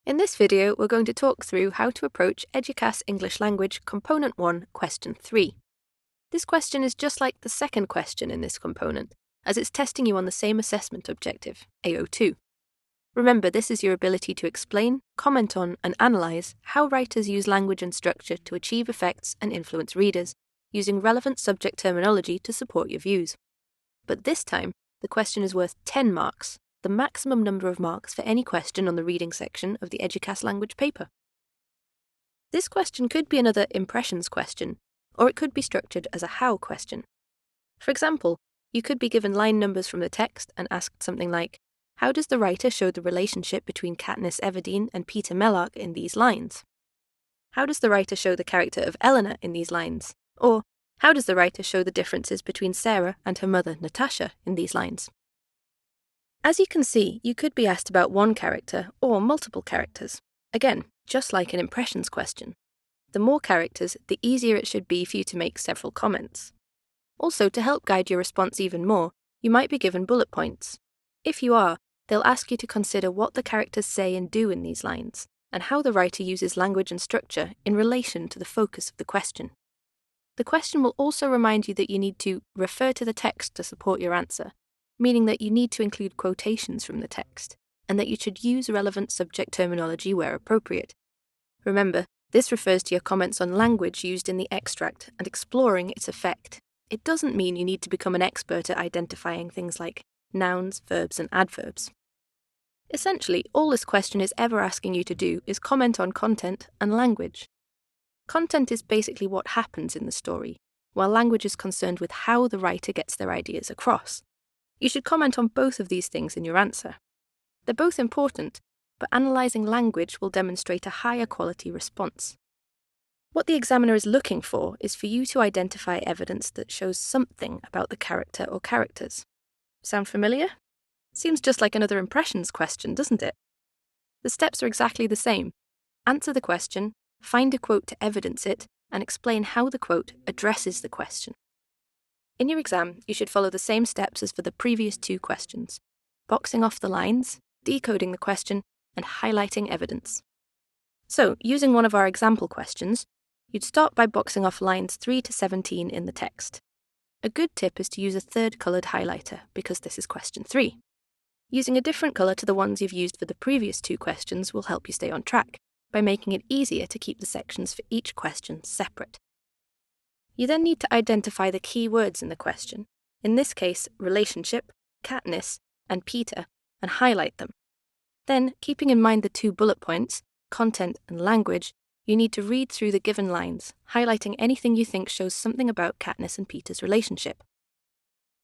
In this video, we're going to talk through how to approach Eduqas English Language Component 1, Question 3. This question is just like the second question in this component, as it's testing you on the same assessment objective, AO2. Remember, this is your ability to explain, comment on, and analyse how writers use language and structure to achieve effects and influence readers, using relevant subject terminology to support your views. But this time, the question is worth 10 marks, the maximum number of marks for any question on the reading section of the Eduqas language paper. This question could be another impressions question, or it could be structured as a how question. For example, you could be given line numbers from the text and asked something like, how does the writer show the relationship between Katniss Everdeen and Peter Mellark in these lines? How does the writer show the character of Eleanor in these lines? Or, how does the writer show the differences between Sarah and her mother Natasha in these lines? As you can see, you could be asked about one character or multiple characters. Again, just like an impressions question. The more characters, the easier it should be for you to make several comments. Also, to help guide your response even more, you might be given bullet points. If you are, they'll ask you to consider what the characters say and do in these lines, and how the writer uses language and structure in relation to the focus of the question. The question will also remind you that you need to refer to the text to support your answer, meaning that you need to include quotations from the text, and that you should use relevant subject terminology where appropriate. Remember, this refers to your comments on language used in the extract and exploring its effect. It doesn't mean you need to become an expert at identifying things like nouns, verbs, and adverbs. Essentially, all this question is ever asking you to do is comment on content and language. Content is basically what happens in the story, while language is concerned with how the writer gets their ideas across. You should comment on both of these things in your answer. They're both important, but analysing language will demonstrate a higher quality response. What the examiner is looking for is for you to identify evidence that shows something about the character or characters. Sound familiar? Seems just like another impressions question, doesn't it? The steps are exactly the same. Answer the question, find a quote to evidence it, and explain how the quote addresses the question. In your exam, you should follow the same steps as for the previous two questions, boxing off the lines, decoding the question, and highlighting evidence. So, using one of our example questions, you'd start by boxing off lines 3 to 17 in the text. A good tip is to use a third coloured highlighter, because this is question 3. Using a different colour to the ones you've used for the previous two questions will help you stay on track, by making it easier to keep the sections for each question separate. You then need to identify the key words in the question, in this case, relationship, Katniss, and Peter, and highlight them. Then, keeping in mind the two bullet points, content and language, you need to read through the given lines, highlighting anything you think shows something about Katniss and Peter's relationship.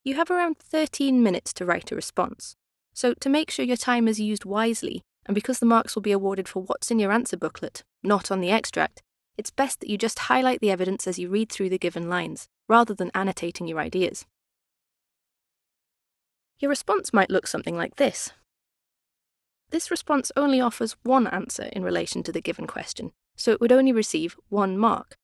You have around 13 minutes to write a response, so to make sure your time is used wisely, and because the marks will be awarded for what's in your answer booklet, not on the extract, it's best that you just highlight the evidence as you read through the given lines, rather than annotating your ideas. Your response might look something like this. This response only offers one answer in relation to the given question, so it would only receive 1 mark.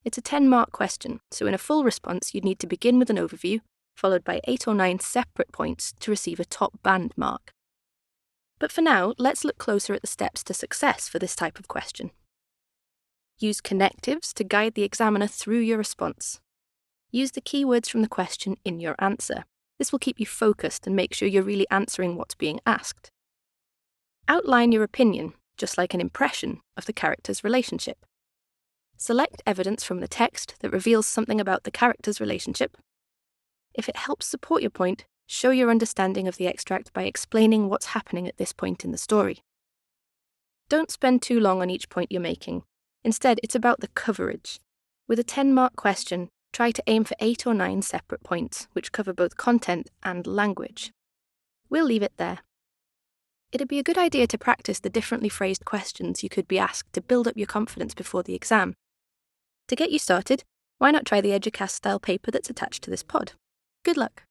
It's a 10-mark question, so in a full response you'd need to begin with an overview, followed by 8 or 9 separate points to receive a top band mark. But for now, let's look closer at the steps to success for this type of question. Use connectives to guide the examiner through your response. Use the keywords from the question in your answer. This will keep you focused and make sure you're really answering what's being asked. Outline your opinion, just like an impression, of the character's relationship. Select evidence from the text that reveals something about the character's relationship. If it helps support your point, show your understanding of the extract by explaining what's happening at this point in the story. Don't spend too long on each point you're making. Instead, it's about the coverage. With a 10-mark question, try to aim for 8 or 9 separate points, which cover both content and language. We'll leave it there. It'd be a good idea to practice the differently phrased questions you could be asked to build up your confidence before the exam. To get you started, why not try the Eduqas style paper that's attached to this pod? Good luck!